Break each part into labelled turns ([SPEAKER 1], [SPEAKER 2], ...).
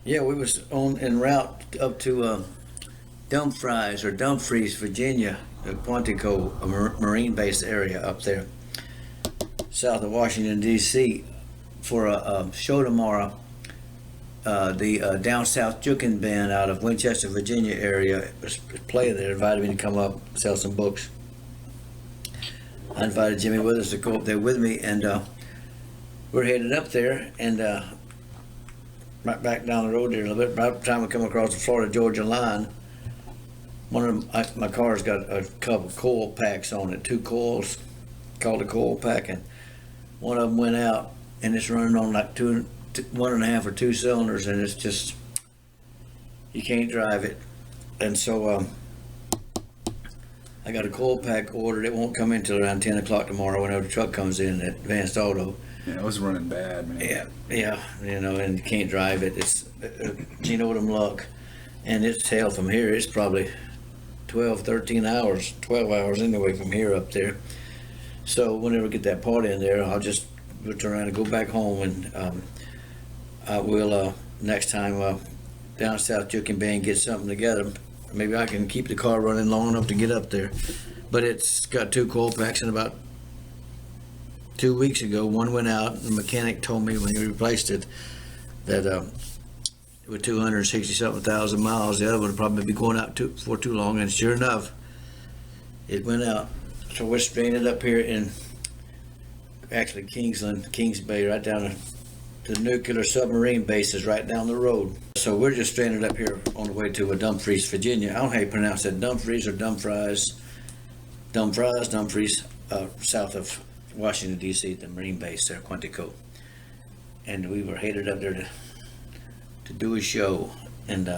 [SPEAKER 1] Yeah, we was on en route up to Dumfries, Virginia, Quantico, a Marine base area up there, south of Washington D.C., for a show tomorrow. The Down South Jukin band out of Winchester, Virginia area was playing there. Invited me to come up, sell some books. I invited Jimmy Withers to go up there with me, and we're headed up there, and right back down the road there a little bit. By the time we come across the Florida-Georgia line, my car's got a couple of coil packs on it, 2 coils, called a coil pack, and one of them went out, and it's running on like 1.5 or 2 cylinders, and it's just, you can't drive it. And so I got a coil pack ordered. It won't come in till around 10 o'clock tomorrow whenever the truck comes in at Advanced Auto.
[SPEAKER 2] Yeah, it was running bad, man.
[SPEAKER 1] Yeah, and you can't drive it. It's Odom luck, and it's hell from here. It's probably 12 hours anyway from here up there. So whenever we get that part in there, we'll turn around and go back home, and I will next time Down South Jukin band get something together. Maybe I can keep the car running long enough to get up there. But it's got 2 coil packs, and about 2 weeks ago, one went out. The mechanic told me when he replaced it that with 260-something thousand miles, the other one would probably be going out for too long. And sure enough, it went out. So we're stranded up here in actually Kings Bay, right down the nuclear submarine base is right down the road. So we're just stranded up here on the way to Dumfries, Virginia. I don't know how you pronounce that, Dumfries or Dumfries, south of Washington, D.C., the Marine base there, Quantico. And we were headed up there to do a show, and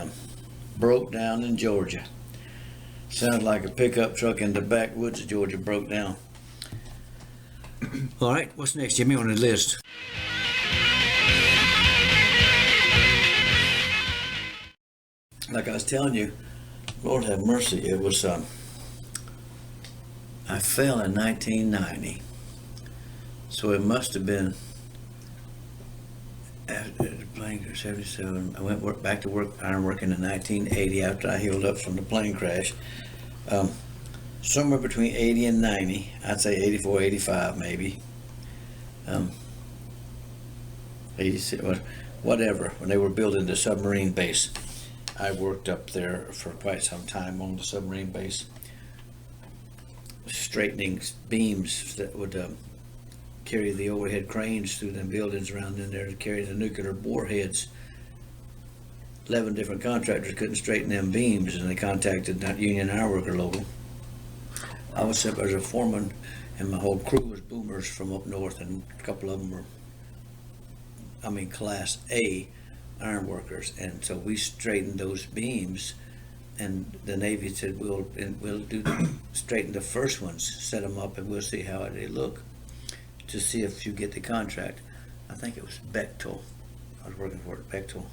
[SPEAKER 1] broke down in Georgia. Sounded like a pickup truck in the backwoods of Georgia broke down. All right, what's next, Jimmy, on the list? Like I was telling you, Lord have mercy, it was, I fell in 1990. So it must have been after the plane crash, 77. I went back to work, ironworking in 1980 after I healed up from the plane crash. Somewhere between 80 and 90, I'd say 84, 85 maybe. 86, whatever, when they were building the submarine base. I worked up there for quite some time on the submarine base, straightening beams that would carry the overhead cranes through them buildings around in there to carry the nuclear warheads. 11 different contractors couldn't straighten them beams, and they contacted that Union Ironworker local. I was up as a foreman, and my whole crew was boomers from up north, and a couple of them were, Class A ironworkers, and so we straightened those beams, and the Navy said we'll straighten the first ones, set them up, and we'll see how they look to see if you get the contract. I think it was Bechtel. I was working for it, Bechtel.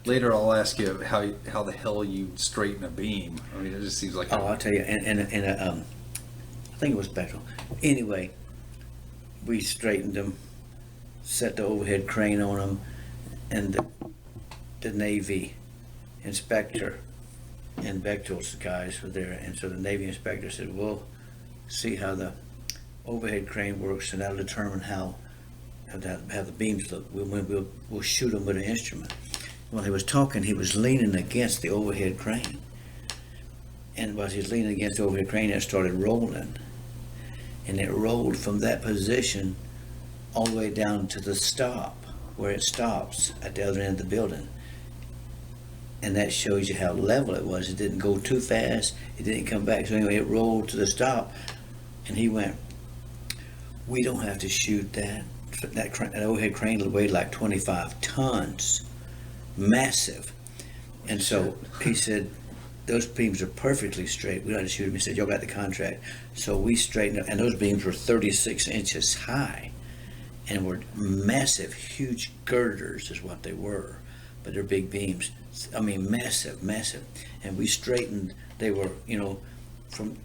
[SPEAKER 2] Later, I'll ask you how the hell you straighten a beam. I mean, it just seems like.
[SPEAKER 1] Oh, I'll tell you, and I think it was Bechtel. Anyway, we straightened them, set the overhead crane on them, and the Navy inspector and Bechtel's guys were there, and so the Navy inspector said, we'll see how the overhead crane works, and that'll determine how the beams look. We'll shoot them with an instrument. While he was talking, he was leaning against the overhead crane, and as he was leaning against the overhead crane, it started rolling, and it rolled from that position all the way down to the stop, where it stops at the other end of the building. And that shows you how level it was. It didn't go too fast. It didn't come back. So anyway, it rolled to the stop, and he went, we don't have to shoot that. That overhead crane weighed like 25 tons. Massive. And so he said, those beams are perfectly straight. We don't have to shoot them. He said, y'all got the contract. So we straightened up, and those beams were 36 inches high, and were massive, huge girders is what they were. But they're big beams. Massive. And we straightened, they were, from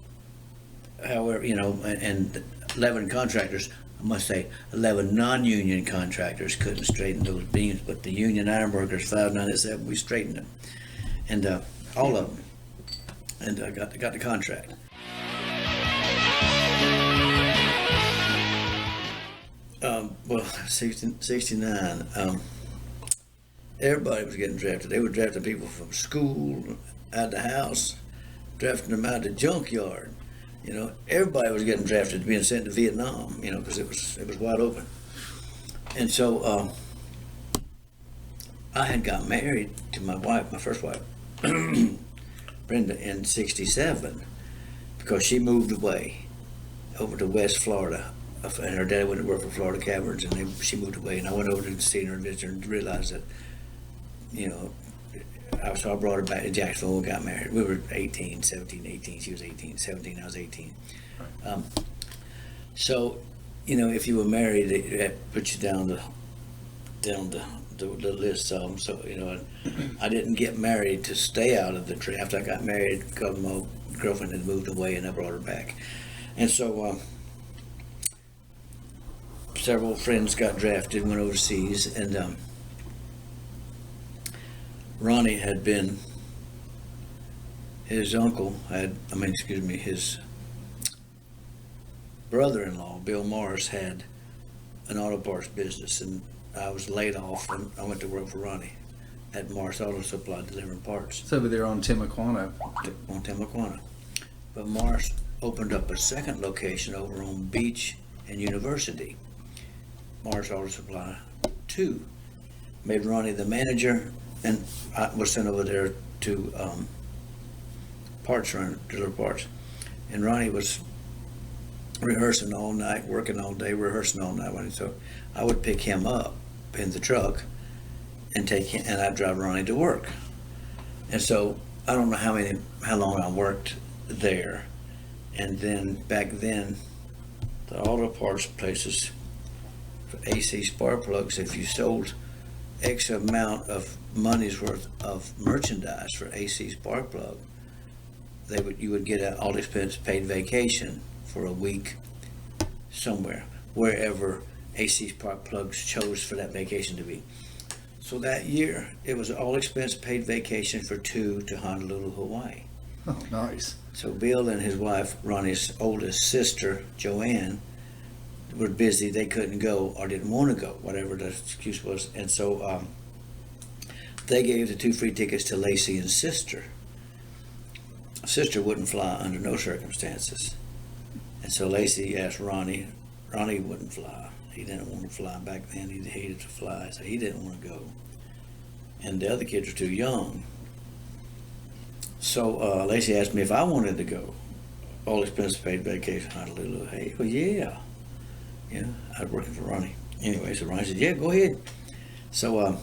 [SPEAKER 1] however, and 11 contractors, I must say, 11 non-union contractors couldn't straighten those beams, but the union ironworkers, 597, we straightened them, and all of them, and I got the contract. Well, 69. Everybody was getting drafted. They were drafting people from school, out the house, drafting them out the junkyard. You know, everybody was getting drafted, being sent to Vietnam. You know, because it was wide open. And so I had got married to my wife, my first wife, Brenda, in '67, because she moved away over to West Florida. And her dad went to work for Florida Caverns, and she moved away. And I went over to see her and visit her and realized that, you know, so I brought her back to Jacksonville and got married. We were 18, 17, 18. She was 18, 17, I was 18.
[SPEAKER 2] Right.
[SPEAKER 1] So, you know, if you were married, it put you down the list some. So, you know, I didn't get married to stay out of the draft. I got married because my girlfriend had moved away, and I brought her back. And so, several friends got drafted, went overseas, and Ronnie had been, his brother-in-law, Bill Morris, had an auto parts business, and I was laid off, and I went to work for Ronnie at Morris Auto Supply, delivering parts.
[SPEAKER 2] It's over there on Timaquana.
[SPEAKER 1] On Timaquana. But Morris opened up a second location over on Beach and University. Morris Auto Supply 2, made Ronnie the manager, and I was sent over there to parts run, deliver parts. And Ronnie was rehearsing all night, working all day, rehearsing all night. So I would pick him up in the truck and take him, and I'd drive Ronnie to work. And so I don't know how long I worked there. And then back then, the auto parts places, AC spark plugs, if you sold X amount of money's worth of merchandise for AC spark plug, you would get an all expense paid vacation for a week somewhere, wherever AC spark plugs chose for that vacation to be. So that year, it was an all expense paid vacation for 2 to Honolulu, Hawaii.
[SPEAKER 2] Oh, nice.
[SPEAKER 1] So Bill and his wife, Ronnie's oldest sister, Joanne, were busy. They couldn't go or didn't want to go, whatever the excuse was. And so they gave the 2 free tickets to Lacey and sister. Sister wouldn't fly under no circumstances. And so Lacey asked Ronnie. Ronnie wouldn't fly. He didn't want to fly back then. He hated to fly, so he didn't want to go. And the other kids were too young. So Lacey asked me if I wanted to go. All expense paid vacation, Honolulu. Hey, well, yeah. Yeah, I was working for Ronnie. Anyway, so Ronnie said, yeah, go ahead. So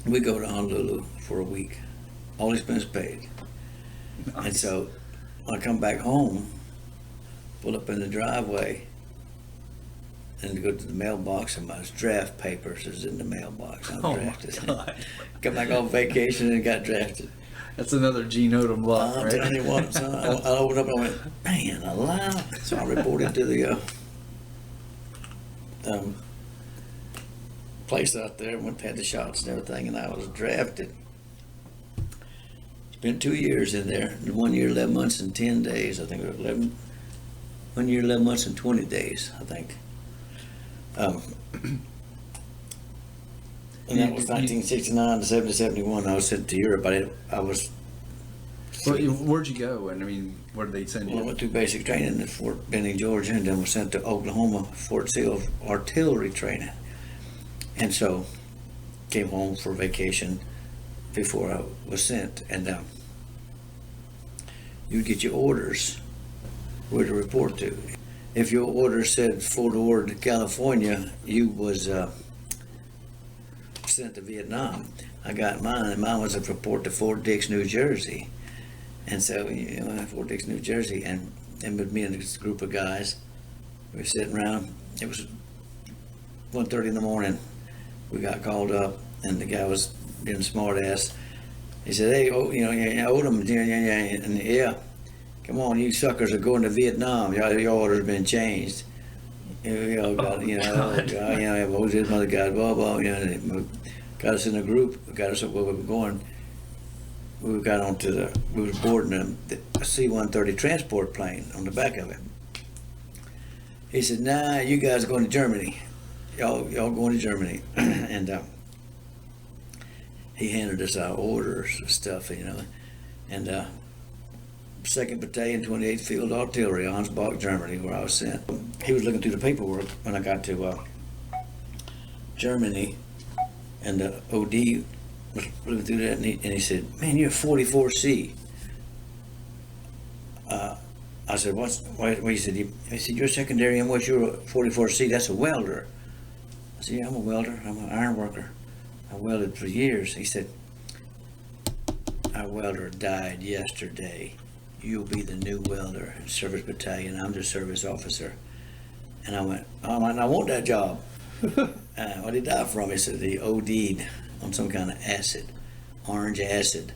[SPEAKER 1] we go to Honolulu for a week. All expense paid.
[SPEAKER 2] Nice.
[SPEAKER 1] And so when I come back home, pull up in the driveway and go to the mailbox, and my draft papers is in the mailbox. I'm drafted.
[SPEAKER 2] God.
[SPEAKER 1] Come back on vacation and got drafted.
[SPEAKER 2] That's another Gene Odom block,
[SPEAKER 1] I'm
[SPEAKER 2] right?
[SPEAKER 1] telling you what, son, I opened up and I went, man, alive. So I reported to the place out there, had the shots and everything, and I was drafted. Spent 2 years in there, 1 year, 11 months, and 10 days. I think it was 1 year, 11 months, and 20 days, I think. And that was 1969 to 71. I was sent to Europe. I was.
[SPEAKER 2] Where'd you go? And I mean, where did they send you?
[SPEAKER 1] Well, I went through basic training at Fort Benning, Georgia, and then was sent to Oklahoma, Fort Sill artillery training. And so came home for vacation before I was sent. And you'd get your orders where to report to. If your order said Fort Ord, California, you was sent to Vietnam. I got mine, and mine was a report to Fort Dix, New Jersey. And so, Fort Dix, New Jersey, and with me and this group of guys, we were sitting around. It was 1:30 in the morning. We got called up, and the guy was being smart ass. He said, "Hey, Odom, yeah, come on, you suckers are going to Vietnam. Your order's been changed. We all got, you know, what was his mother got, blah, blah, you know, and it got us in a group, got us up where we were going. We got we was boarding a C-130 transport plane on the back of it. He said, nah, you guys are going to Germany. Y'all going to Germany. And he handed us our orders and stuff, you know. And 2nd Battalion, 28th Field Artillery, Ansbach, Germany, where I was sent. He was looking through the paperwork when I got to Germany, and the OD was looking through that, and he said, man, you're 44C. I said, what? He said, you're secondary, and what's your 44C? That's a welder. I said, yeah, I'm a welder. I'm an iron worker. I welded for years. He said, our welder died yesterday. You'll be the new welder in service battalion. I'm the service officer. And I went, oh, I want that job. What did he die from? He said he OD'd on some kind of acid, orange acid.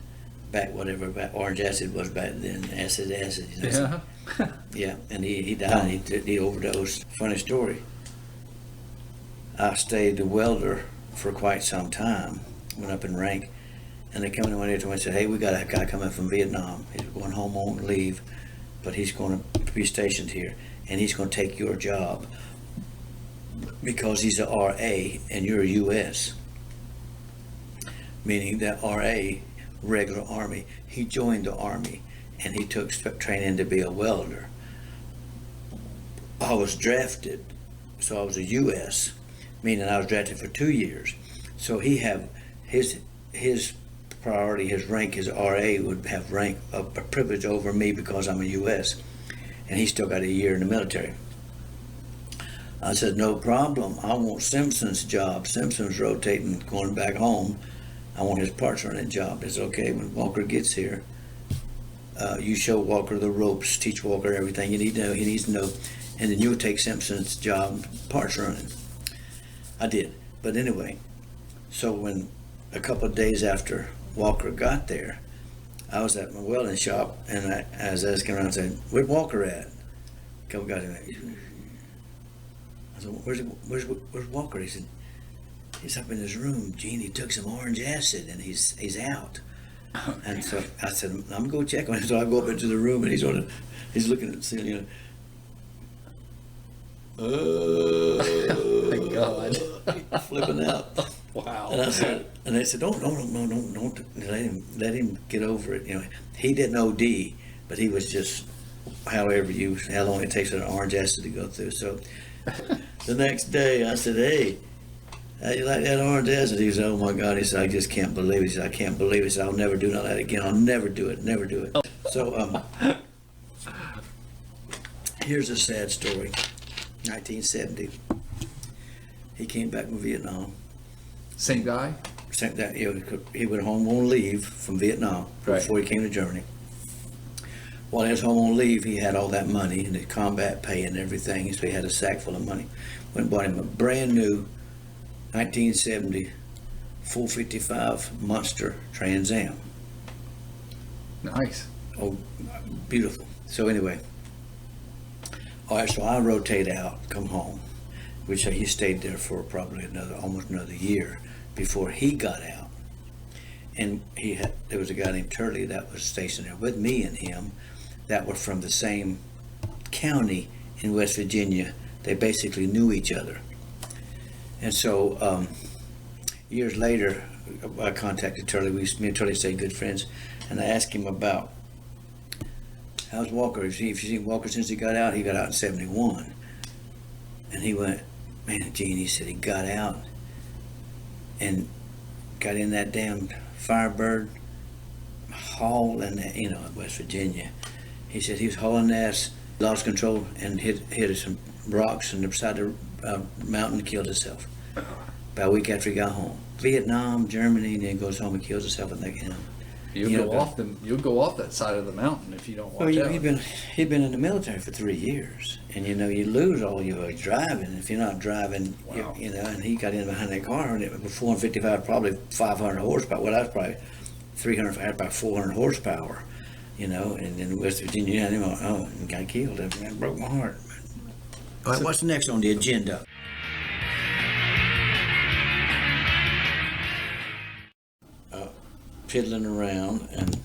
[SPEAKER 1] Whatever orange acid was back then, acid, you know.
[SPEAKER 2] Yeah.
[SPEAKER 1] Yeah, and he died. He overdosed. Funny story. I stayed a welder for quite some time. Went up in rank, and they come in one day to me and said, "Hey, we got a guy coming from Vietnam. He's going home on leave, but he's going to be stationed here, and he's going to take your job because he's a RA and you're a US." Meaning that RA, regular Army, he joined the Army and he took training to be a welder. I was drafted, so I was a US, meaning I was drafted for 2 years. So he have his priority, his rank, his RA would have rank a privilege over me because I'm a US, and he still got a year in the military. I said, no problem. I want Simpson's job. Simpson's rotating, going back home. I want his parts running job. It's okay when Walker gets here. You show Walker the ropes, teach Walker everything you need to know. He needs to know, and then you'll take Simpson's job, parts running. I did, but anyway. So when a couple of days after Walker got there, I was at my welding shop, and I was asking around, saying, "Where's Walker at?" A couple guys went, I said, "Where's Walker?" He said, "He's up in his room, Gene. He took some orange acid and he's out."
[SPEAKER 2] Oh,
[SPEAKER 1] and so I said, "I'm gonna go check on him." So I go up into the room and he's looking at the ceiling, you
[SPEAKER 2] Oh my God.
[SPEAKER 1] flipping out.
[SPEAKER 2] Wow.
[SPEAKER 1] And I said, and they said, don't let him get over it. You know, he didn't OD, but he was just how long it takes an orange acid to go through. So the next day I said, "Hey, how you like that orange acid?" He said, "Oh my God." He said, "I just can't believe it." He said, "I can't believe it." He said, "I'll never do none of that again. I'll never do it, never do it." So here's a sad story. 1970. He came back from Vietnam.
[SPEAKER 2] Same guy?
[SPEAKER 1] He went home on leave from Vietnam before he came to Germany. While he was home on leave, he had all that money and the combat pay and everything, so he had a sack full of money. Went and bought him a brand new 1970 455 Monster Trans Am.
[SPEAKER 2] Nice.
[SPEAKER 1] Oh, beautiful. So anyway, all right, so I rotate out, come home, which he stayed there for probably almost another year before he got out. And there was a guy named Turley that was stationed there with me and him that were from the same county in West Virginia. They basically knew each other. And so years later, I contacted Turley. Me and Turley stayed good friends, and I asked him about, how's Walker? Have you seen Walker since he got out? He got out in 71. And he went, man, Gene, he said he got out and got in that damn Firebird hauling that, West Virginia. He said he was hauling ass, lost control, and hit some rocks and beside the mountain and killed himself. About a week after he got home. Vietnam, Germany, and then goes home and kills himself. And
[SPEAKER 2] You'll go off that side of the mountain if you don't watch out.
[SPEAKER 1] He'd been in the military for 3 years, and you lose all your driving if you're not driving.
[SPEAKER 2] Wow.
[SPEAKER 1] And he got in behind that car, and it was 455, probably 500 horsepower. Well, that was probably 300, had about 400 horsepower. And in West Virginia, and got killed. That broke my heart. All right, what's next on the agenda? Piddling around, and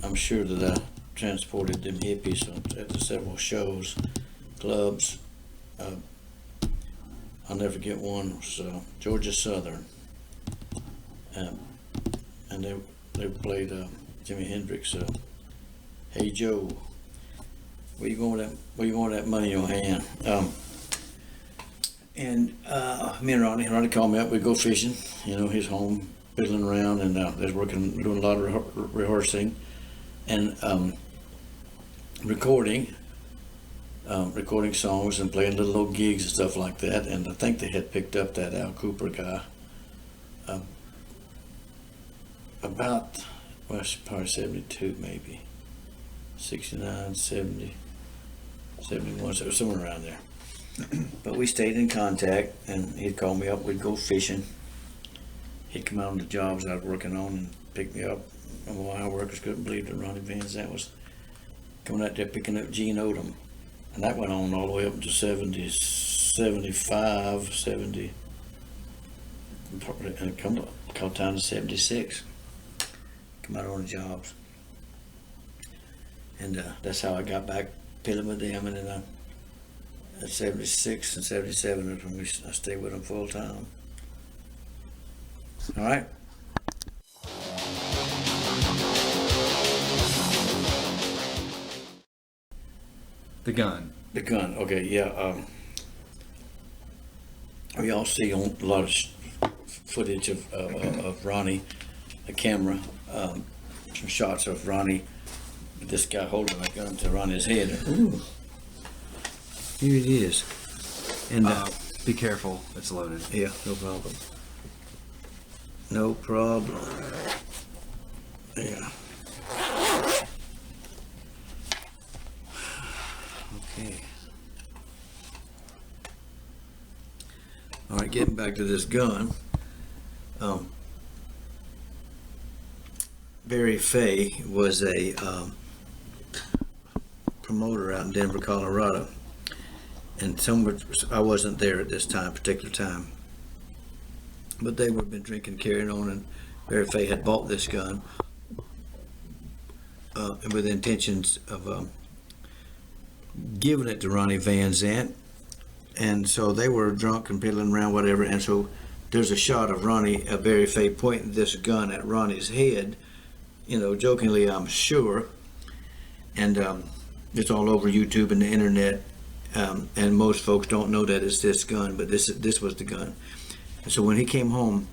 [SPEAKER 1] I'm sure that I transported them hippies at the several shows, clubs. I'll never forget one was Georgia Southern, and they played Jimi Hendrix. Hey Joe, where you going with that money in your hand? And me and Ronnie called me up. We'd go fishing. He's home fiddling around, and they're doing a lot of rehearsing and recording songs and playing little gigs and stuff like that. And I think they had picked up that Al Cooper guy about, well, probably 72, maybe 69, 70, 71, so somewhere around there. But we stayed in contact, and he'd call me up. We'd go fishing. He'd come out on the jobs I was working on and pick me up. And our workers couldn't believe that Ronnie Van Zant was coming out there picking up Gene Odom. And that went on all the way up to 70, 75, 70, and come time to 76. Come out on the jobs. And that's how I got back piddling with them. And then at 76 and 77 is when I stayed with them full time. All right.
[SPEAKER 2] The gun.
[SPEAKER 1] The gun. Okay. Yeah. We all see on a lot of footage of Ronnie, a camera, some shots of Ronnie, this guy holding a gun to Ronnie's head. Ooh. Here it is. And
[SPEAKER 2] be careful, it's loaded.
[SPEAKER 1] Yeah, no problem. No problem. Yeah. Okay. All right, getting back to this gun. Barry Fay was a promoter out in Denver, Colorado. And I wasn't there at this particular time. But they would have been drinking, carrying on, and Barry Fay had bought this gun with intentions of giving it to Ronnie Van Zant. And so they were drunk and piddling around, whatever. And so there's a shot of Barry Fay pointing this gun at Ronnie's head, jokingly, I'm sure. And it's all over YouTube and the internet. And most folks don't know that it's this gun, but this was the gun. And so when he came home,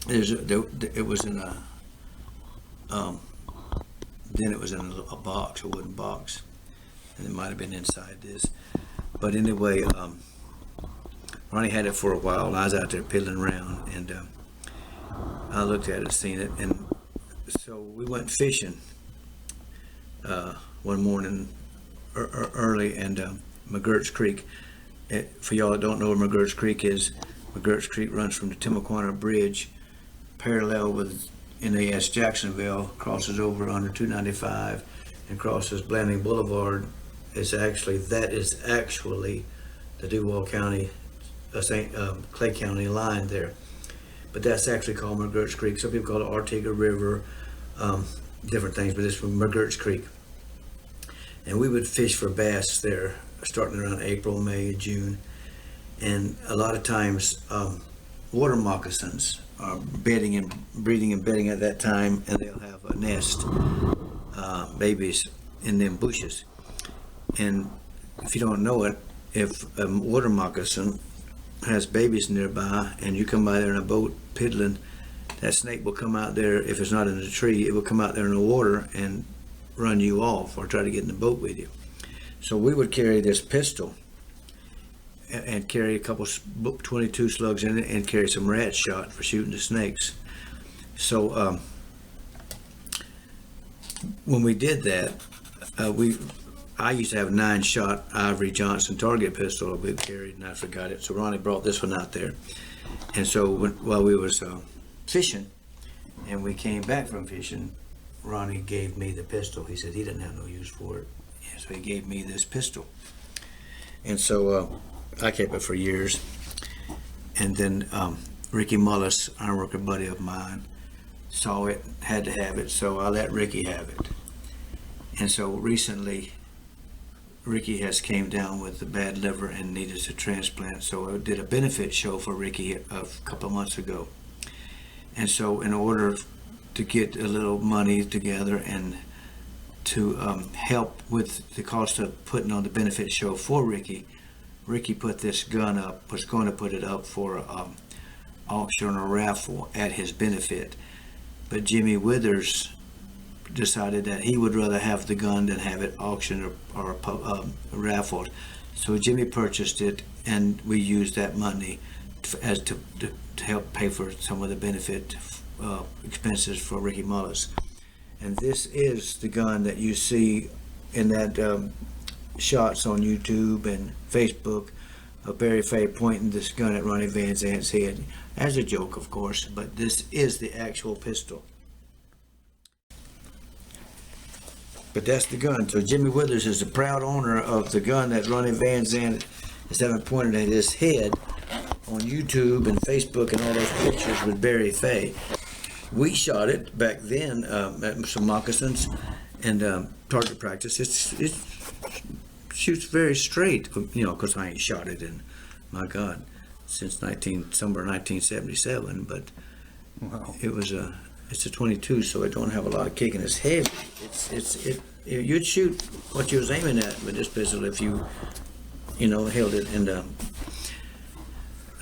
[SPEAKER 1] it was in a box, a wooden box, and it might have been inside this. But anyway, Ronnie had it for a while, and I was out there piddling around, and I looked at it, seen it, and so we went fishing one morning early, and McGurk's Creek. For y'all that don't know where McGurk's Creek is, McGurk's Creek runs from the Timaquana Bridge, parallel with NAS Jacksonville, crosses over under 295, and crosses Blanding Boulevard. That is actually the Duval County, Clay County line there. But that's actually called McGurk's Creek. Some people call it Artiga River, different things, but it's from McGurk's Creek. And we would fish for bass there, starting around April, May, June. And a lot of times, water moccasins are breeding and bedding at that time, and they'll have a nest, babies in them bushes. And if you don't know it, if a water moccasin has babies nearby and you come by there in a boat piddling, that snake will come out there. If it's not in the tree, it will come out there in the water and run you off or try to get in the boat with you. So we would carry this pistol and carry a couple 22 slugs in it and carry some rat shot for shooting the snakes. So when we did that, I used to have a 9-shot Ivory Johnson target pistol we carried, and I forgot it. So Ronnie brought this one out there. And so while we was fishing, and we came back from fishing, Ronnie gave me the pistol. He said he didn't have no use for it. Yeah, so he gave me this pistol. And so I kept it for years. And then Ricky Mullet, ironworker buddy of mine, saw it, had to have it, so I let Ricky have it. And so recently, Ricky has came down with a bad liver and needed a transplant. So I did a benefit show for Ricky a couple of months ago. And so in order to get a little money together and to help with the cost of putting on the benefit show for Ricky, Ricky put this gun up, was going to put it up for auction or raffle at his benefit. But Jimmy Withers decided that he would rather have the gun than have it auctioned or raffled. So Jimmy purchased it, and we used that money to help pay for some of the benefit expenses for Ricky Mullet. And this is the gun that you see in that shots on YouTube and Facebook of Barry Fay pointing this gun at Ronnie Van Zant's head, as a joke, of course, but this is the actual pistol. But that's the gun. So Jimmy Withers is the proud owner of the gun that Ronnie Van Zant is having pointed at his head on YouTube and Facebook and all those pictures with Barry Fay. We shot it back then at some moccasins and target practice. It shoots very straight, because I ain't shot it in, my God, since somewhere 1977. But
[SPEAKER 2] Wow.
[SPEAKER 1] it's a 22, so it don't have a lot of kick, and it's heavy. You'd shoot what you was aiming at with this pistol if you held it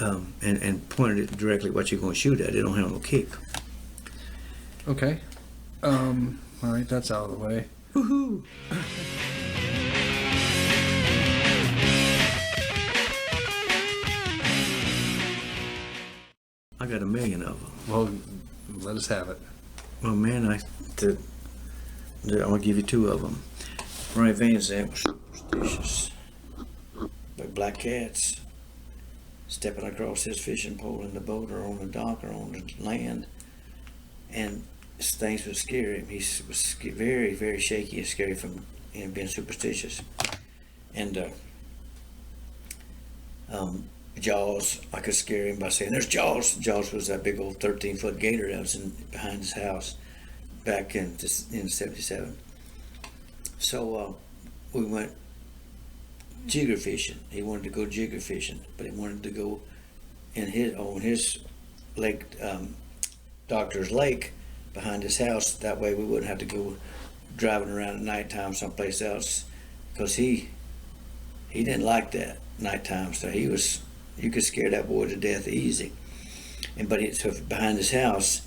[SPEAKER 1] and pointed it directly what you're going to shoot at. It don't have no kick.
[SPEAKER 2] Okay. All right, that's out of the way.
[SPEAKER 1] Woohoo! I got 1 million of them.
[SPEAKER 2] Well, let us have it.
[SPEAKER 1] Well, man, I'm gonna give you 2 of them. Ronnie Van Zant was superstitious. Like black cats stepping across his fishing pole in the boat or on the dock or on the land, and things would scare him. He was very, very shaky and scary from being superstitious. And Jaws, I could scare him by saying, "There's Jaws." Jaws was that big old 13-foot gator that was behind his house back in 77. So we went jigger fishing. He wanted to go jigger fishing, but he wanted to go on his lake, Doctor's Lake, behind his house. That way we wouldn't have to go driving around at nighttime someplace else, because he didn't like that nighttime stuff. You could scare that boy to death easy. So behind his house,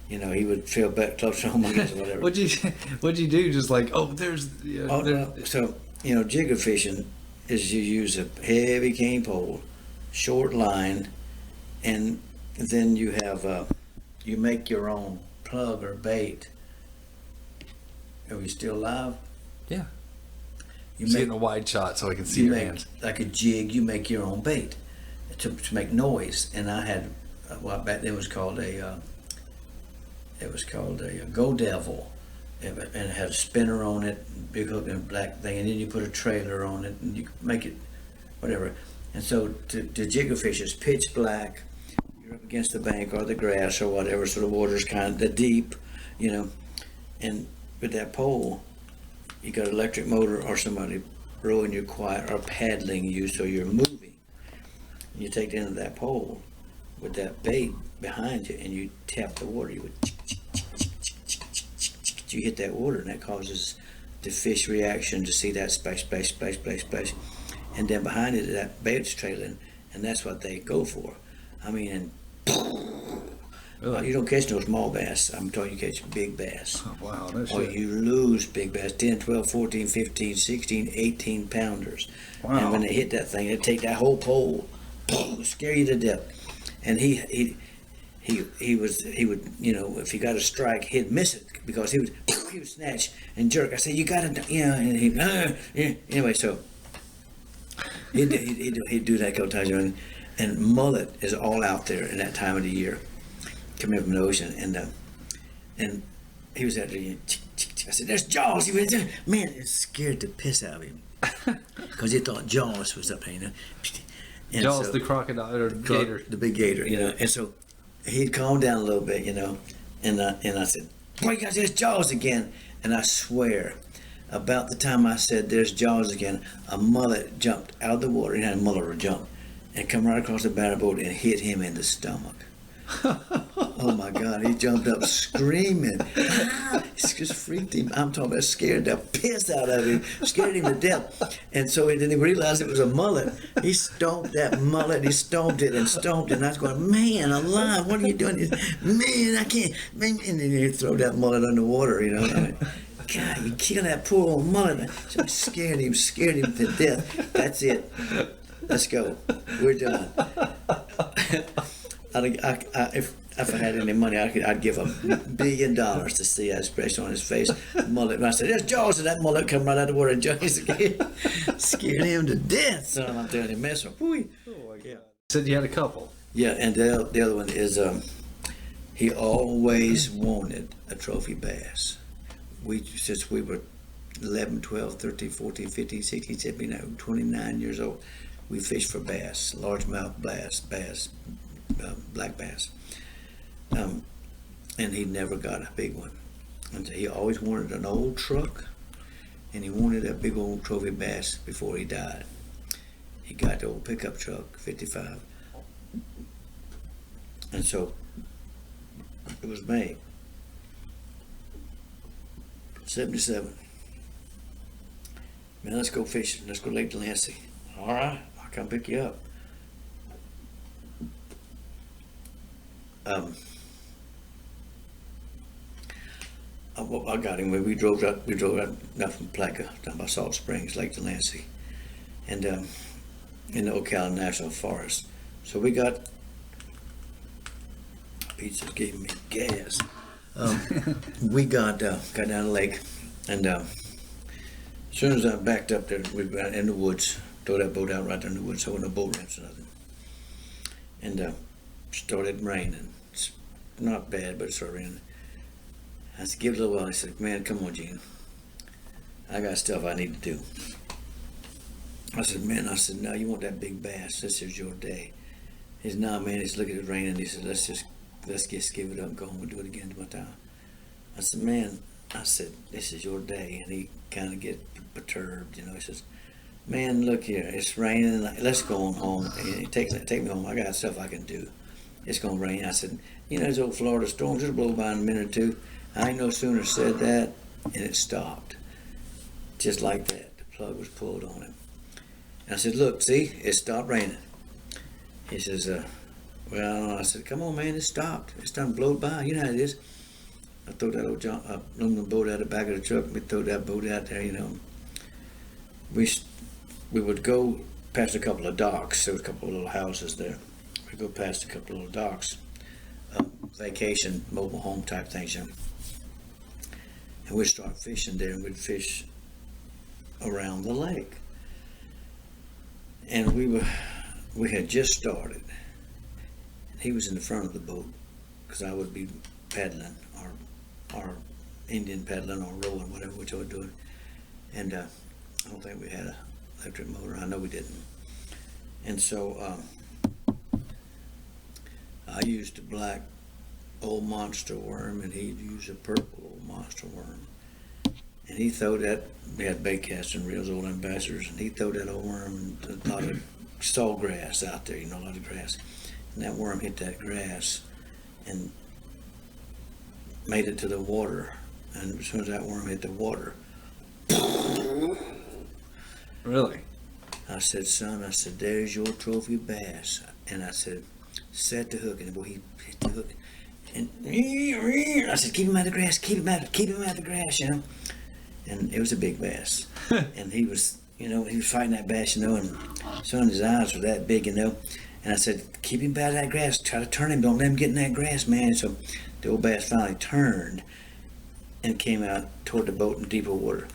[SPEAKER 1] he would feel back close to home, I guess, or whatever.
[SPEAKER 2] What'd you do? Just like, there's.
[SPEAKER 1] No. So jigger fishing is you use a heavy cane pole, short line, and then you have you make your own plug or bait. Are we still live?
[SPEAKER 2] Yeah.
[SPEAKER 1] You
[SPEAKER 2] See it
[SPEAKER 1] make
[SPEAKER 2] in a wide shot so I can see your hands.
[SPEAKER 1] like a jig. You make your own bait to make noise. And I had back then it was called a Go Devil, and it had a spinner on it, big hook and black thing, and then you put a trailer on it, and you make it whatever. And so to jigger fish, it's pitch black. You're up against the bank or the grass or whatever, so the water's kind of deep, and with that pole, you got an electric motor or somebody rowing you quiet or paddling you, so you're moving. And you take the end of that pole with that bait behind you, and you tap the water. You hit that water, and that causes the fish reaction to see that splash, splash, splash, splash, splash, and then behind it that bait's trailing, and that's what they go for. I mean,
[SPEAKER 2] Really?
[SPEAKER 1] You don't catch no small bass. I'm talking you catch big bass.
[SPEAKER 2] Oh, wow, no
[SPEAKER 1] Or
[SPEAKER 2] shit.
[SPEAKER 1] you lose big bass, 10, 12, 14, 15, 16, 18 pounders.
[SPEAKER 2] Wow.
[SPEAKER 1] And when they hit that thing, they take that whole pole, scare you to death. And he would, if he got a strike, he'd miss it because he would snatch and jerk. I said, you got to, and he, anyway, so he'd do that a couple times. And mullet is all out there in that time of the year, coming from the ocean, and he was out there. I said, "There's Jaws." He went, man, it scared the piss out of him. because he thought Jaws was up there, you know. And
[SPEAKER 2] Jaws
[SPEAKER 1] so-
[SPEAKER 2] the crocodile or gator.
[SPEAKER 1] the big gator, you know. And so he'd calm down a little bit, you know. And I said, boy, guys, there's Jaws again. And I swear, about the time I said there's Jaws again, a mullet jumped out of the water. He had a mullet jump and come right across the batter boat and hit him in the stomach. Oh my God, he jumped up screaming. Ah, it just freaked him. I'm talking about scared the piss out of him, scared him to death. And so then he realized it was a mullet. He stomped that mullet, he stomped it and stomped it. And I was going, man alive, what are you doing? Man, I can't. Man. And then he'd throw that mullet underwater, you know. I mean, God, you kill that poor old mullet. So I scared him to death. That's it. Let's go. We're done. If I had any money, I'd give $1 billion to see that expression on his face. Mullet. And I said, "There's Jaws," and that mullet come right out of the water. And Johnny scared him to death. Son, I'm telling you, mess up.
[SPEAKER 2] Oh my God. You said you had a couple.
[SPEAKER 1] Yeah, and the other one is he always wanted a trophy bass. Since we were 11, 12, 13, 14, 15, 16, 17, 29 years old, we fished for bass, largemouth bass, black bass. And he never got a big one. And so he always wanted an old truck, and he wanted a big old trophy bass before he died. He got the old pickup truck, 55. And so it was May 77. Man, let's go fishing. Let's go Lake Delancey. All right, I'll come pick you up. I got him. We drove out not from Placa, down by Salt Springs, Lake Delancey, and in the Ocala National Forest. So we got pizza's giving me gas. We got down the lake, and as soon as I backed up there, we were in the woods. Throw that boat out right there in the woods, so no boat ramps or nothing. And started raining. It's not bad, but it started raining. I said, give it a little while. I said, man, come on, Gene. I got stuff I need to do. I said, no, you want that big bass. This is your day. He said, no, man, he's looking at it raining. He said, let's just give it up and go home and do it again tomorrow. I said, man, this is your day. And he kind of get perturbed, you know. He says, man, look here, it's raining. Let's go on home. And take me home. I got stuff I can do. It's going to rain. I said, you know, those old Florida storms just blow by in a minute or two. I ain't no sooner said that, and it stopped. Just like that. The plug was pulled on him. And I said, look, see, it stopped raining. He says, well, I said, come on, man, it stopped. It's done blowed by. You know how it is. I threw that old aluminum boat out the back of the truck. We threw that boat out there, you know. We would go past a couple of docks. There was a couple of little houses there. We'd go past a couple of little docks. Vacation, mobile home type things, you know. And we'd start fishing there, and we'd fish around the lake. And we had just started. He was in the front of the boat, because I would be paddling, or Indian paddling, or rowing, whatever which I was doing. And I don't think we had an electric motor. I know we didn't. And so I used a black old monster worm, and he'd use a purple old monster worm. And he throwed that, we had bait casting reels, old ambassadors, and he threw that old worm and a lot of sawgrass out there, you know, a lot of grass. And that worm hit that grass and made it to the water. And as soon as that worm hit the water,
[SPEAKER 2] Really?
[SPEAKER 1] I said, son, there's your trophy bass. And I said, set the hook. And boy, he hit the hook. And I said, keep him out of the grass, keep him out of the grass, you know. And it was a big bass. And he was, you know, he was fighting that bass, you know, and son, his eyes were that big, you know. And I said, keep him out of that grass, try to turn him, don't let him get in that grass, man. So the old bass finally turned and came out toward the boat in deeper water.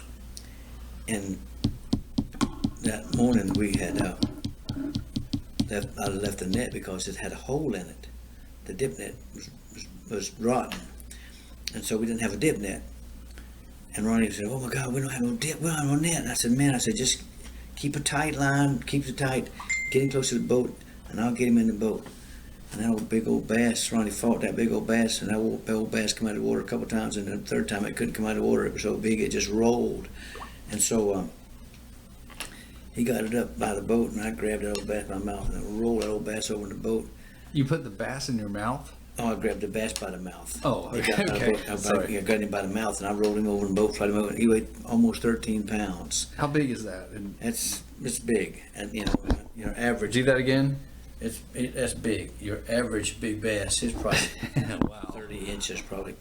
[SPEAKER 1] And that morning we had I left the net because it had a hole in it. The dip net was rotten, and so we didn't have a dip net. And Ronnie said, "Oh my God, we don't have no dip, we don't have no net." And I said, "Man," I said, "just keep a tight line, keep it tight, get him close to the boat, and I'll get him in the boat." And that old big old bass, Ronnie fought that big old bass, and that old bass come out of the water a couple times, and the third time it couldn't come out of the water. It was so big, it just rolled. And so he got it up by the boat, and I grabbed that old bass by the mouth, and I rolled that old bass over in the boat.
[SPEAKER 2] You put the bass in your mouth?
[SPEAKER 1] Oh, I grabbed the bass by the mouth.
[SPEAKER 2] Oh,
[SPEAKER 1] He got by the
[SPEAKER 2] okay.
[SPEAKER 1] boat. I
[SPEAKER 2] Sorry.
[SPEAKER 1] got him by the mouth, and I rolled him over in the boat, tried him over. He weighed almost 13 pounds.
[SPEAKER 2] How big is that? And
[SPEAKER 1] It's big, and your average.
[SPEAKER 2] do that again?
[SPEAKER 1] That's big. Your average big bass is probably
[SPEAKER 2] Wow.
[SPEAKER 1] 30 inches, probably.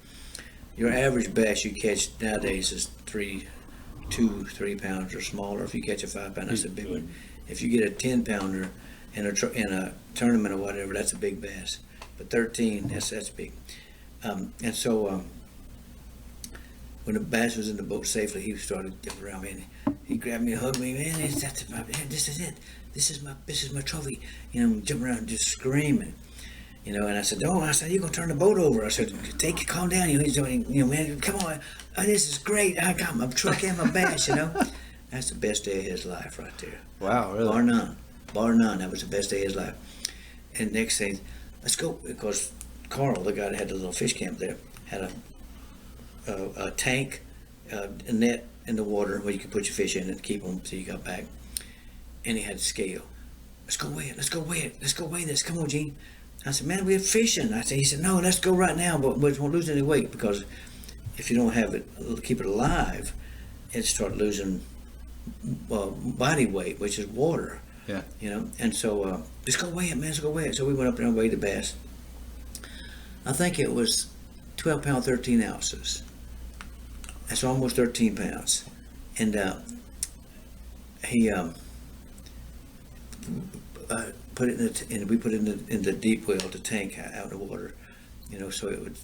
[SPEAKER 1] Your average bass you catch nowadays is 3 pounds or smaller. If you catch a 5 pounder, that's a big one. If you get a 10 pounder in a tournament or whatever, that's a big bass. But 13, that's big. And so when the bass was in the boat safely, he started dipping around me, and he grabbed me and hugged me. "Man, this is it. This is my trophy." Jumping around just screaming. And I said, "Oh," I said, "you're gonna turn the boat over." I said, "Calm down." He's doing, "Man, come on. This is great. I got my truck and my bass." That's the best day of his life right there.
[SPEAKER 2] Wow, really?
[SPEAKER 1] Bar none. That was the best day of his life. And next thing, let's go, because Carl, the guy that had the little fish camp there, had a tank, a net in the water where you could put your fish in and keep them till you got back. And he had a scale. "Let's go weigh it. Let's go weigh it. Let's go weigh this. Come on, Gene." I said, "Man, we're fishing." He said, "No, let's go right now, but we won't lose any weight, because if you don't have it, keep it alive, it start losing body weight, which is water."
[SPEAKER 2] Yeah.
[SPEAKER 1] And so let's go weigh it, man. Let's go weigh it. So we went up there and weighed the bass. I think it was 12 pound 13 ounces. That's almost 13 pounds. And he put it we put it in the deep well, the tank out in the water, so it would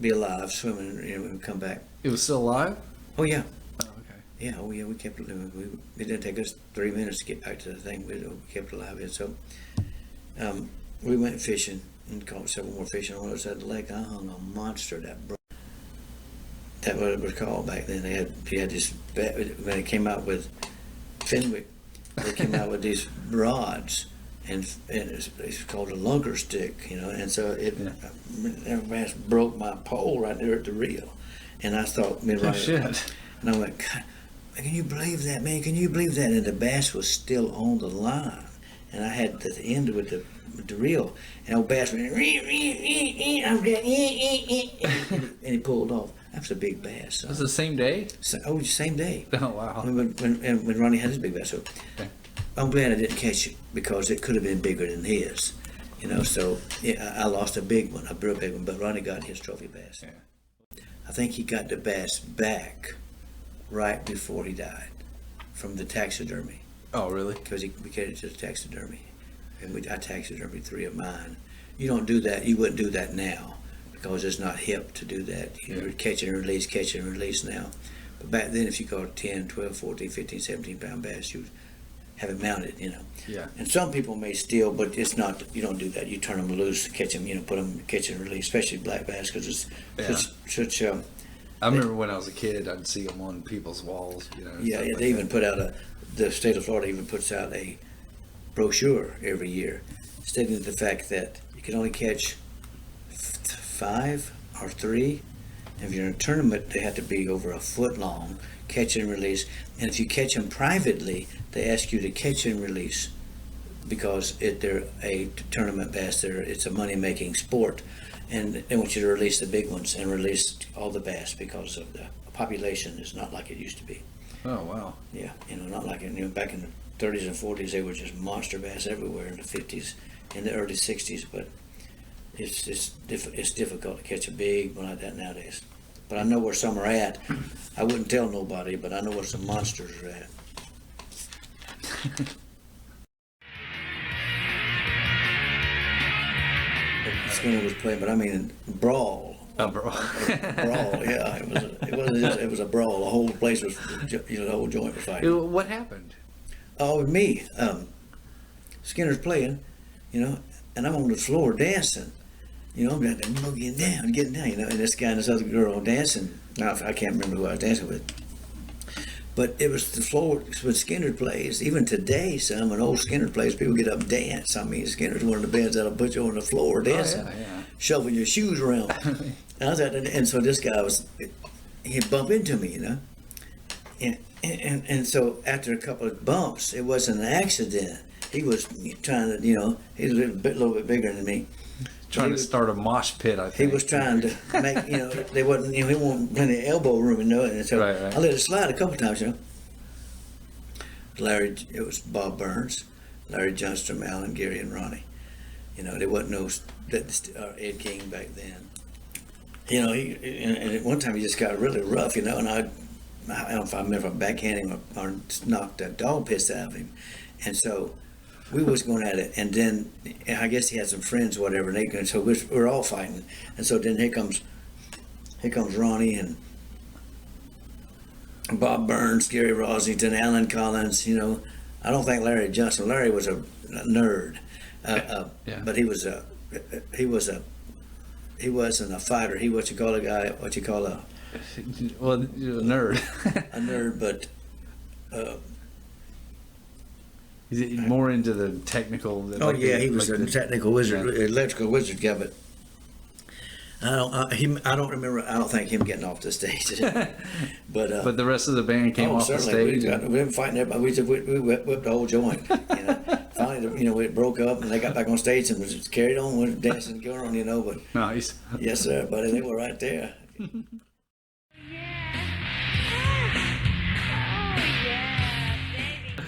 [SPEAKER 1] be alive, swimming, and come back.
[SPEAKER 2] It was still alive?
[SPEAKER 1] Oh yeah.
[SPEAKER 2] Oh, okay.
[SPEAKER 1] Yeah, we kept it. It didn't take us 3 minutes to get back to the thing. We kept it alive. And so we went fishing and caught several more fish on the other side of the lake. I hung a monster that broke. That's what it was called back then. He had this, when it came out with Fenwick, they came out with these rods, and it's called a lunker stick, and so that bass broke my pole right there at the reel. And I thought,
[SPEAKER 2] Oh, shit.
[SPEAKER 1] and I went, "God, can you believe that, man? Can you believe that?" And the bass was still on the line, and I had the end with the reel, and old bass went, I'm getting, and he pulled off. That was a big bass.
[SPEAKER 2] Was it the same day?
[SPEAKER 1] Same day.
[SPEAKER 2] Oh, wow.
[SPEAKER 1] When Ronnie had his big bass. So
[SPEAKER 2] Okay.
[SPEAKER 1] I'm glad I didn't catch it, because it could have been bigger than his. So I lost a big one, a real big one, but Ronnie got his trophy bass.
[SPEAKER 2] Yeah.
[SPEAKER 1] I think he got the bass back right before he died from the taxidermy,
[SPEAKER 2] Oh, really?
[SPEAKER 1] because we carried it to the taxidermy, and I taxidermied 3 of mine. You don't do that. You wouldn't do that now, because it's not hip to do that. You're catch and release now. But back then, if you caught 10, 12, 14, 15, 17 pound bass, you have it mounted,
[SPEAKER 2] Yeah.
[SPEAKER 1] And some people may steal, but it's not, you don't do that. You turn them loose, catch them, put them catch and release, especially black bass, because it's such
[SPEAKER 2] I remember when I was a kid, I'd see them on people's walls.
[SPEAKER 1] yeah,
[SPEAKER 2] stuff like
[SPEAKER 1] they even
[SPEAKER 2] that.
[SPEAKER 1] put out the state of Florida even puts out a brochure every year stating the fact that you can only catch 5 or 3. If you're in a tournament, they have to be over a foot long, catch and release. And if you catch them privately, they ask you to catch and release, because they're a tournament bass. It's a money-making sport, and they want you to release the big ones and release all the bass, because of the population is not like it used to be.
[SPEAKER 2] Oh, wow.
[SPEAKER 1] Yeah, not like it. Back in the 30s and 40s, they were just monster bass everywhere. In the 50s, in the early 60s, but it's difficult to catch a big one like that nowadays. But I know where some are at. I wouldn't tell nobody, but I know where some monsters are at. Skynyrd was playing, but I mean Brawl.
[SPEAKER 2] Oh, bro.
[SPEAKER 1] Brawl, yeah. It was a brawl. The whole place was, the whole joint was fighting.
[SPEAKER 2] What happened?
[SPEAKER 1] Oh, with me, Skynyrd's playing, and I'm on the floor dancing, You know, I'm like, no, getting down, you know. And this guy and this other girl dancing. Now, I can't remember who I was dancing with. But it was the floor when Skynyrd plays. Even today, when old Skynyrd plays, people get up and dance. I mean, Skynyrd's one of the bands that'll put you on the floor dancing, shoving your shoes around. And so this guy he'd bump into me, you know. And so after a couple of bumps, it wasn't an accident. He was trying to, you know, he's a little bit bigger than me.
[SPEAKER 2] Trying to start a mosh pit, I think.
[SPEAKER 1] He was trying to make, you know, they wasn't, you know, he wasn't plenty of elbow room, you know, and so
[SPEAKER 2] Right.
[SPEAKER 1] I let it slide a couple times, you know. It was Bob Burns, Larry Johnstrom, Alan, Gary, and Ronnie. You know, there wasn't no Ed King back then. You know, and at one time he just got really rough, you know, and I don't know if I remember backhanding him or knocked that dog piss out of him. And so we was going at it, and then I guess he had some friends or whatever, and so we're all fighting. And so then here comes Ronnie and Bob Burns, Gary Rosington, Alan Collins, you know. I don't think Larry Johnson. Larry was a nerd, but he wasn't a fighter. He what you call a
[SPEAKER 2] well, you're a nerd.
[SPEAKER 1] a nerd, but
[SPEAKER 2] He's more into the technical.
[SPEAKER 1] He was a technical wizard, electrical wizard guy, but I don't remember. I don't think him getting off the stage. But
[SPEAKER 2] the rest of the band came off the stage.
[SPEAKER 1] We've been fighting everybody. We whipped the whole joint. You know, finally, you know, it broke up, and they got back on stage and was carried on with dancing and going on. You know, but
[SPEAKER 2] nice.
[SPEAKER 1] Yes, sir, buddy. They were right there.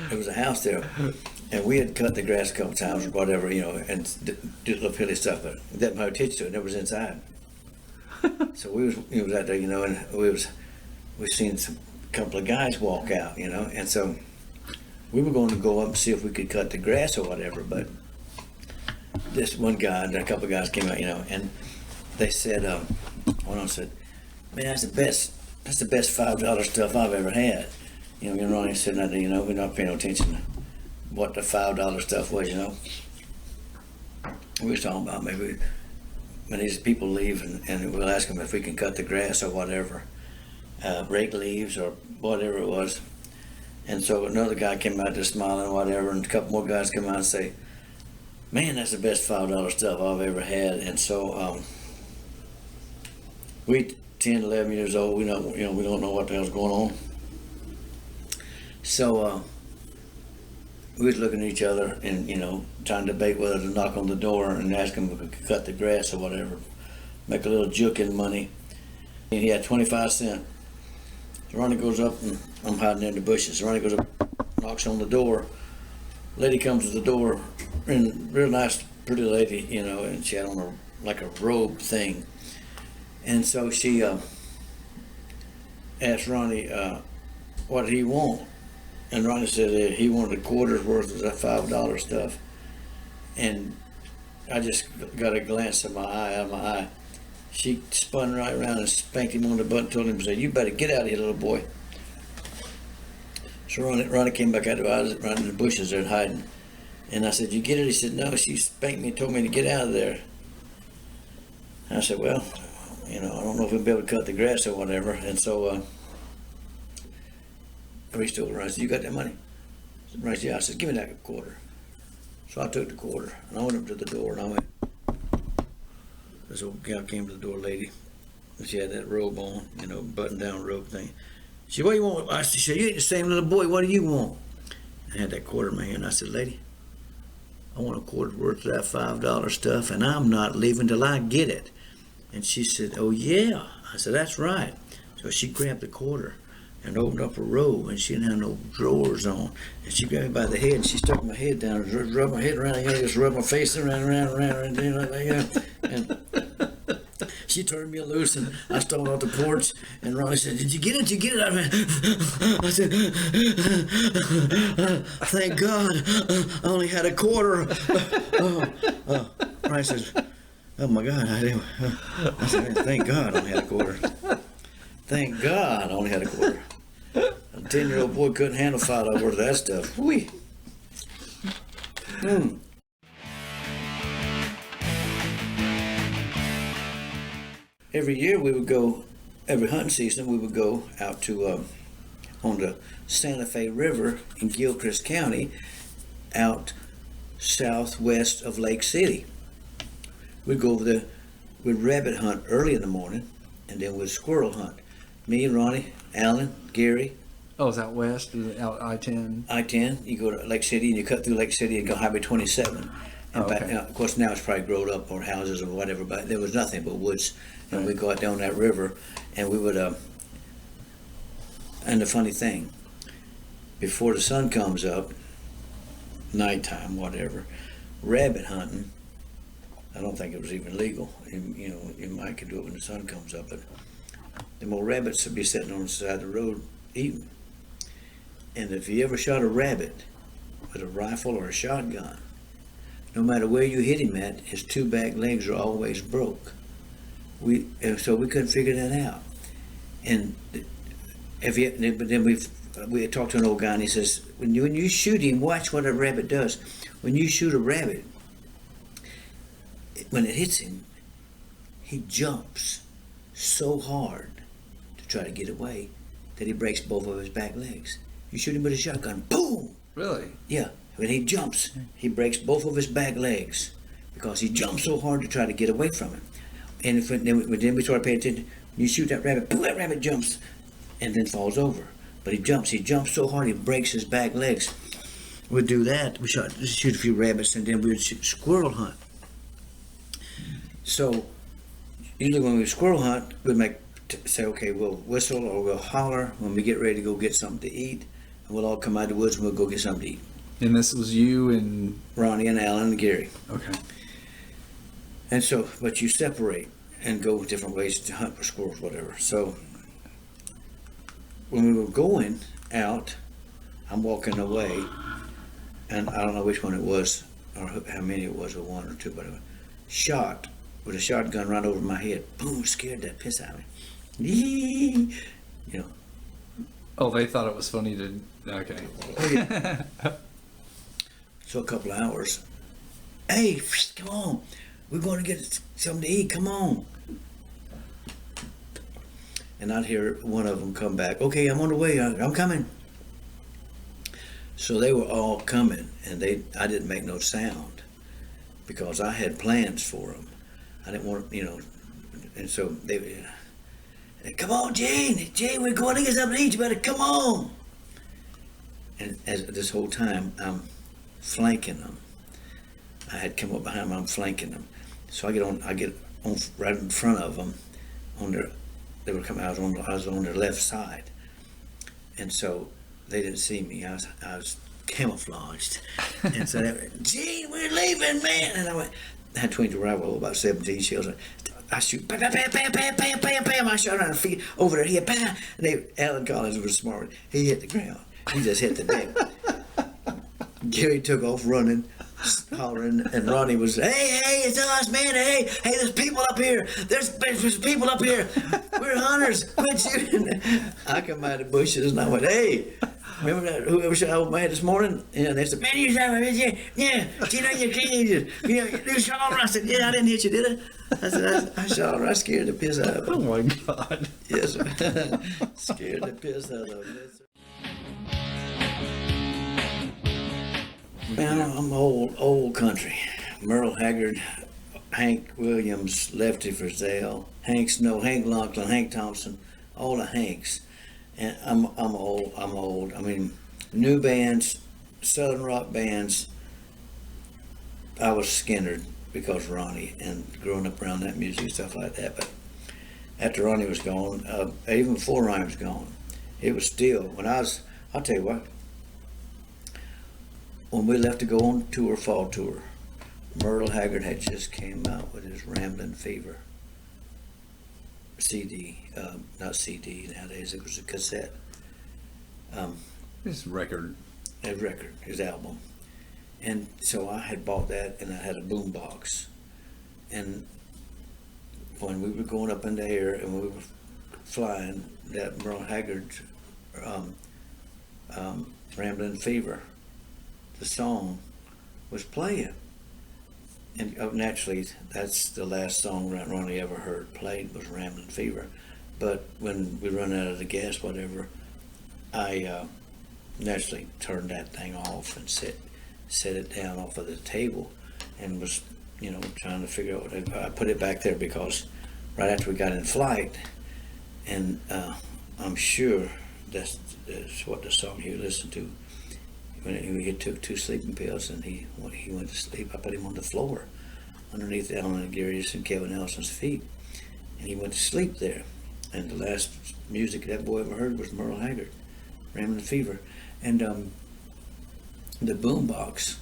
[SPEAKER 1] There was a house there, and we had cut the grass a couple times or whatever, you know, and did little hilly stuff, but we didn't pay attention to it. It never was inside. So we was out there, you know, and we seen a couple of guys walk out, you know, and so we were going to go up and see if we could cut the grass or whatever, but this one guy and a couple of guys came out, you know, and they said, one of them said, "Man, that's the best $5 stuff I've ever had." You know, me and Ronnie sitting out there, you know, we're not paying no attention to what the $5 stuff was, you know. We was talking about maybe when these people leave and we'll ask them if we can cut the grass or whatever, rake leaves or whatever it was. And so another guy came out there smiling or whatever, and a couple more guys come out and say, "Man, that's the best $5 stuff I've ever had." And so we 10, 11 years old, we don't know what the hell's going on. So we was looking at each other and, you know, trying to debate whether to knock on the door and ask him if we could cut the grass or whatever, make a little juke in money. And he had 25 cents. So Ronnie goes up, and I'm hiding in the bushes. Ronnie goes up, knocks on the door. Lady comes to the door, and real nice, pretty lady, you know, and she had on like a robe thing. And so she asked Ronnie what did he want. And Ronnie said he wanted a quarter's worth of that $5 stuff. And I just got a glance of my eye, out of my eye. She spun right around and spanked him on the butt and told him, "You better get out of here, little boy." So Ronnie came back out of I was running in the bushes there hiding. And I said, "You get it?" He said, "No, she spanked me and told me to get out of there." And I said, "Well, you know, I don't know if we'll be able to cut the grass or whatever." And so I reached over and I said, "You got that money?" Ronnie said, "Yeah." I said, "Give me that quarter." So I took the quarter and I went up to the door and I went. This old gal came to the door, lady. And she had that robe on, you know, button-down robe thing. She said, "What do you want?" I said, "You ain't the same little boy. What do you want?" I had that quarter in my hand. I said, "Lady, I want a quarter's worth of that $5 stuff, and I'm not leaving till I get it." And she said, "Oh, yeah." I said, "That's right." So she grabbed the quarter and opened up her robe, and she didn't have no drawers on. And she grabbed me by the head, and she stuck my head down, and rubbed my head around, and just rubbed my face around, you know, and she turned me loose, and I stumbled off the porch, and Ronnie said, "Did you get it? Did you get it?" I said, "Thank God, I only had a quarter." Ronnie says, "Oh my God." I said, "Thank God I only had a quarter. Thank God I only had a quarter." A 10-year-old boy couldn't handle $5 worth of that stuff. Whee. every year we would go, every hunting season we would go out to on the Santa Fe River in Gilchrist County, out southwest of Lake City. We'd go over there, we'd rabbit hunt early in the morning, and then we'd squirrel hunt. Me and Ronnie, Alan, Gary.
[SPEAKER 2] Oh, is that west? Is it out I-10?
[SPEAKER 1] I-10, you go to Lake City and you cut through Lake City and go Highway 27. And back,
[SPEAKER 2] Okay.
[SPEAKER 1] of course now it's probably grown up or houses or whatever, but there was nothing but woods. And
[SPEAKER 2] Right.
[SPEAKER 1] we'd go out down that river and we would, and the funny thing, before the sun comes up, nighttime, whatever, rabbit hunting, I don't think it was even legal. You know, you might could do it when the sun comes up, but the more rabbits would be sitting on the side of the road eating. And if you ever shot a rabbit with a rifle or a shotgun, no matter where you hit him at, his two back legs are always broke. And so we couldn't figure that out. And but then we had talked to an old guy and he says, when you shoot him, watch what a rabbit does. When you shoot a rabbit, when it hits him, he jumps so hard to try to get away that he breaks both of his back legs. You shoot him with a shotgun, boom!
[SPEAKER 2] Really?
[SPEAKER 1] Yeah, when he jumps, he breaks both of his back legs because he jumps so hard to try to get away from him. And then we started paying attention. You shoot that rabbit, boom, that rabbit jumps and then falls over. But he jumps so hard he breaks his back legs. We'd do that. We shoot a few rabbits and then we would squirrel hunt. So usually when we squirrel hunt, we'd say, okay, we'll whistle or we'll holler when we get ready to go get something to eat. And we'll all come out of the woods and we'll go get something to eat.
[SPEAKER 2] And this was you and...
[SPEAKER 1] Ronnie and Alan and Gary.
[SPEAKER 2] Okay.
[SPEAKER 1] And so, but you separate and go different ways to hunt for squirrels, whatever. So when we were going out, I'm walking away, and I don't know which one it was or how many it was, or one or two, but it was shot with a shotgun right over my head. Boom, scared that piss out of me. You know.
[SPEAKER 2] Oh, they thought it was funny to... Okay.
[SPEAKER 1] So a couple of hours. Hey, come on. We're going to get something to eat. Come on. And I'd hear one of them come back. Okay, I'm on the way. I'm coming. So they were all coming, and I didn't make no sound because I had plans for them. I didn't want, and so they, come on, Gene, we're going to get something to eat. You better come on. And as this whole time, I'm flanking them. I had come up behind them. I'm flanking them. So I get on right in front of them. They were coming. I was on their left side, and so they didn't see me. I was camouflaged, and so they were, Gene, we're leaving, man. And I had 22 rifle, about 17 shells. I shoot, bam, bam, bam, bam, bam, bam, bam, bam. I shot on her feet over their head, bam. And Alan Collins was smart. He hit the ground. He just hit the deck. Gary took off running, hollering, and Ronnie was, hey, it's us, man. Hey, there's people up here. There's people up here. We're hunters. Quit shooting. I come out of the bushes and I went, hey, remember that whoever shot old man this morning? And they said, man, you shot me, yeah. You shot her. I said, yeah, I didn't hit you, did I? I said, I shot her. I scared the piss out of her.
[SPEAKER 2] Oh my God.
[SPEAKER 1] Yes, sir. Scared the piss out of her. Man, I'm old country. Merle Haggard, Hank Williams, Lefty Frizzell, Hank Snow, Hank Lachlan, Hank Thompson, all the Hanks. And I'm old. I mean, new bands, Southern rock bands. I was Skynyrd because Ronnie and growing up around that music and stuff like that. But after Ronnie was gone, even before Ronnie was gone, it was still, I'll tell you what, when we left to go on tour, fall tour, Merle Haggard had just came out with his Ramblin' Fever CD, not CD nowadays, it was a cassette.
[SPEAKER 2] His record.
[SPEAKER 1] His album. And so I had bought that and I had a boom box. And when we were going up in the air and we were flying, that Merle Haggard Ramblin' Fever, the song was playing. And naturally, that's the last song that Ronnie ever heard played was Ramblin' Fever. But when we run out of the gas, whatever, I naturally turned that thing off and set it down off of the table, and was, trying to figure out I put it back there because right after we got in flight, and I'm sure that's what the song he listened to when he took 2 sleeping pills and he went to sleep. I put him on the floor underneath Alan and Gary's and Kevin Ellison's feet, and he went to sleep there. And the last music that boy ever heard was Merle Haggard, Ramblin' Fever. And the boombox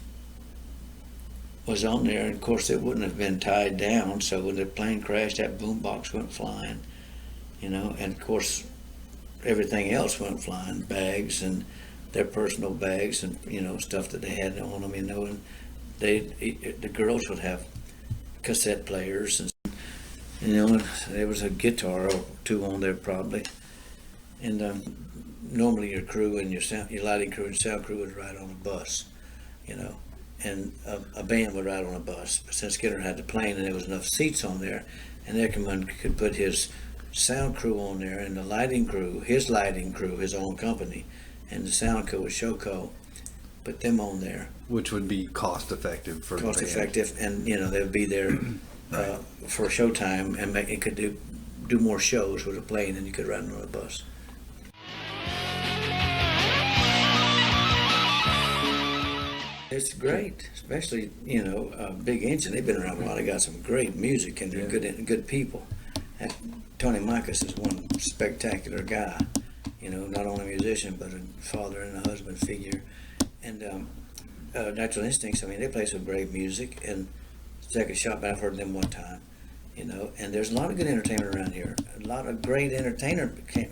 [SPEAKER 1] was on there, and of course it wouldn't have been tied down, so when the plane crashed, that boombox went flying, and of course everything else went flying, bags and their personal bags and stuff that they had on them, and the girls would have cassette players, and there was a guitar or 2 on there probably, and normally your crew and your lighting crew and sound crew would ride on a bus, and a band would ride on a bus. But since Skynyrd had the plane and there was enough seats on there, and Eckerman could put his sound crew on there, and the lighting crew, his own company, and the sound crew with Showco, put them on there.
[SPEAKER 2] Which would be cost effective for
[SPEAKER 1] Cost
[SPEAKER 2] the band.
[SPEAKER 1] effective, and they would be there for showtime, and it could do more shows with a plane than you could ride on a bus. It's great, especially Big Engine. They've been around a while. They got some great music and they're good people. And Tony Micas is one spectacular guy. Not only a musician but a father and a husband figure. And Natural Instincts. I mean, they play some great music. And Second Shot, but I've heard them one time. And there's a lot of good entertainment around here. A lot of great entertainment came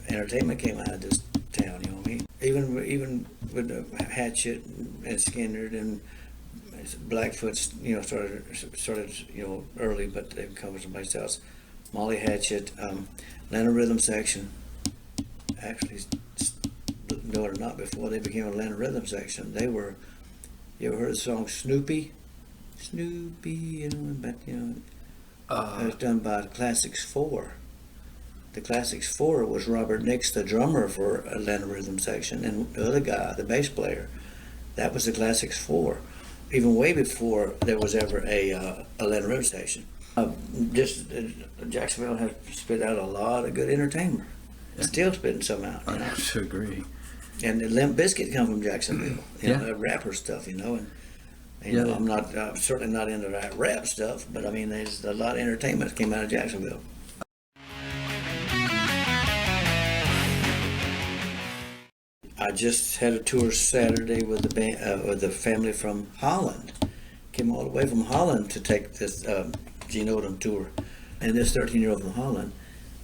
[SPEAKER 1] out of this town. You know what I mean? Even with Hatchet and Skynyrd and Blackfoot, started early, but they've come from someplace else. Molly Hatchet, Atlanta Rhythm Section. Actually, know it or not, before they became Atlanta Rhythm Section, they were. You ever heard the song Snoopy? Snoopy, but it was done by the Classics 4. The Classics 4 was Robert Nix, the drummer for Atlanta Rhythm Section, and the other guy, the bass player. That was the Classics 4, even way before there was ever a Atlanta Rhythm Section. Jacksonville has spit out a lot of good entertainment. It's still spitting some out.
[SPEAKER 2] I have to agree.
[SPEAKER 1] And the Limp Bizkit come from Jacksonville. Rapper stuff, and I'm not certainly not into that rap stuff, but I mean, there's a lot of entertainment that came out of Jacksonville. I just had a tour Saturday with the band, with the family from Holland. Came all the way from Holland to take this Gene Odom tour, and this 13-year-old from Holland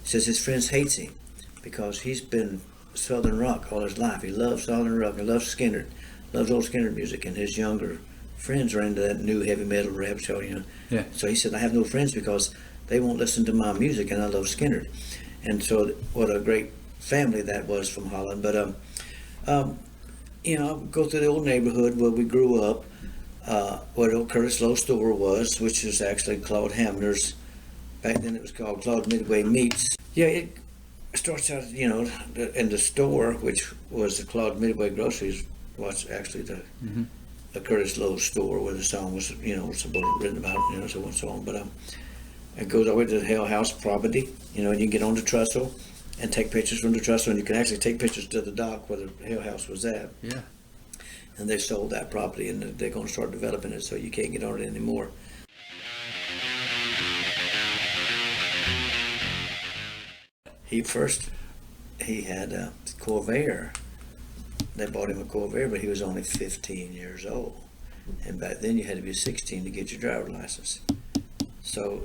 [SPEAKER 1] says his friends hates him because he's been Southern rock all his life. He loves Southern rock. He loves Skynyrd, loves old Skynyrd music, and his younger friends are into that new heavy metal rap show.
[SPEAKER 2] Yeah.
[SPEAKER 1] So he said, I have no friends because they won't listen to my music, and I love Skynyrd. And so, what a great family that was from Holland. But I'll go through the old neighborhood where we grew up, where the old Curtis Lowe store was, which is actually Claude Hamner's. Back then it was called Claude Midway Meats. Yeah, it starts out, in the store, which was the Claude Midway Groceries, was actually the Curtis Lowe store where the song was, written about, so and so on. But it goes all the way to the Hale House property, and you can get on the trestle and take pictures from the trestle, and you can actually take pictures to the dock where the Hale House was at.
[SPEAKER 2] Yeah.
[SPEAKER 1] And they sold that property, and they're going to start developing it, so you can't get on it anymore. He had a Corvair. They bought him a Corvair, but he was only 15 years old. And back then you had to be 16 to get your driver's license. So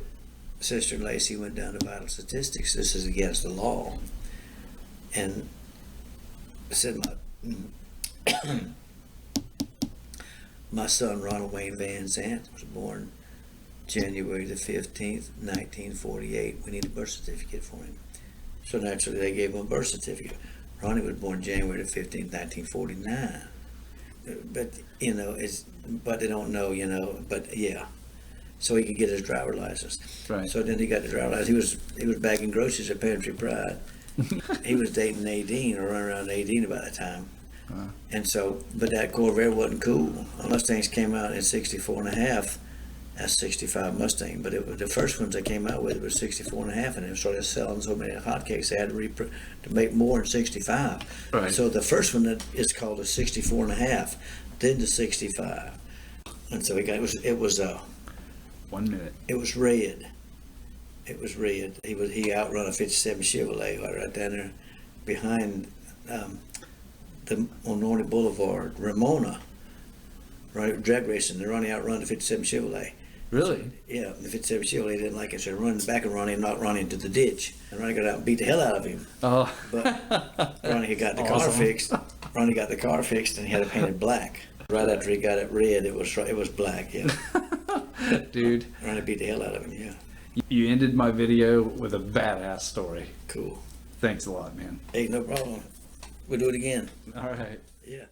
[SPEAKER 1] Sister Lacey went down to Vital Statistics. This is against the law. And said my son Ronald Wayne Van Zant was born January the 15th, 1948. We need a birth certificate for him. So naturally they gave him a birth certificate. Ronnie was born January the 15th, 1949. But, but they don't know, but yeah. so he could get his driver license.
[SPEAKER 2] Right.
[SPEAKER 1] So then he got the driver license. He was bagging groceries at Pantry Pride. He was dating Nadine, or running around Nadine about that time. And so, but that Corvair wasn't cool. Mustangs came out in 64.5. That's 65 Mustang, but it was the first ones they came out with was 64.5, and they started selling so many hotcakes they had to make more in 65.
[SPEAKER 2] Right.
[SPEAKER 1] So the first one that is called a 64.5, then the 65, and so it was
[SPEAKER 2] 1 minute.
[SPEAKER 1] it was red. It was red. He outrun a 57 Chevrolet right down there behind on Ronnie Boulevard, Ramona. Right, drag racing. Ronnie outrun the 57 Chevrolet.
[SPEAKER 2] Really?
[SPEAKER 1] Yeah, the 57 Chevrolet didn't like it, so running back of Ronnie and knocked Ronnie into the ditch. And Ronnie got out and beat the hell out of him.
[SPEAKER 2] Oh.
[SPEAKER 1] But Ronnie had got the car
[SPEAKER 2] Awesome.
[SPEAKER 1] fixed. Ronnie got the car fixed and he had it painted black. Right after he got it red, it was black. Yeah.
[SPEAKER 2] Dude,
[SPEAKER 1] Ronnie beat the hell out of him. Yeah.
[SPEAKER 2] you ended my video with a badass story.
[SPEAKER 1] Cool.
[SPEAKER 2] Thanks a lot, man.
[SPEAKER 1] Hey, no problem. We'll do it again.
[SPEAKER 2] All right.
[SPEAKER 1] Yeah.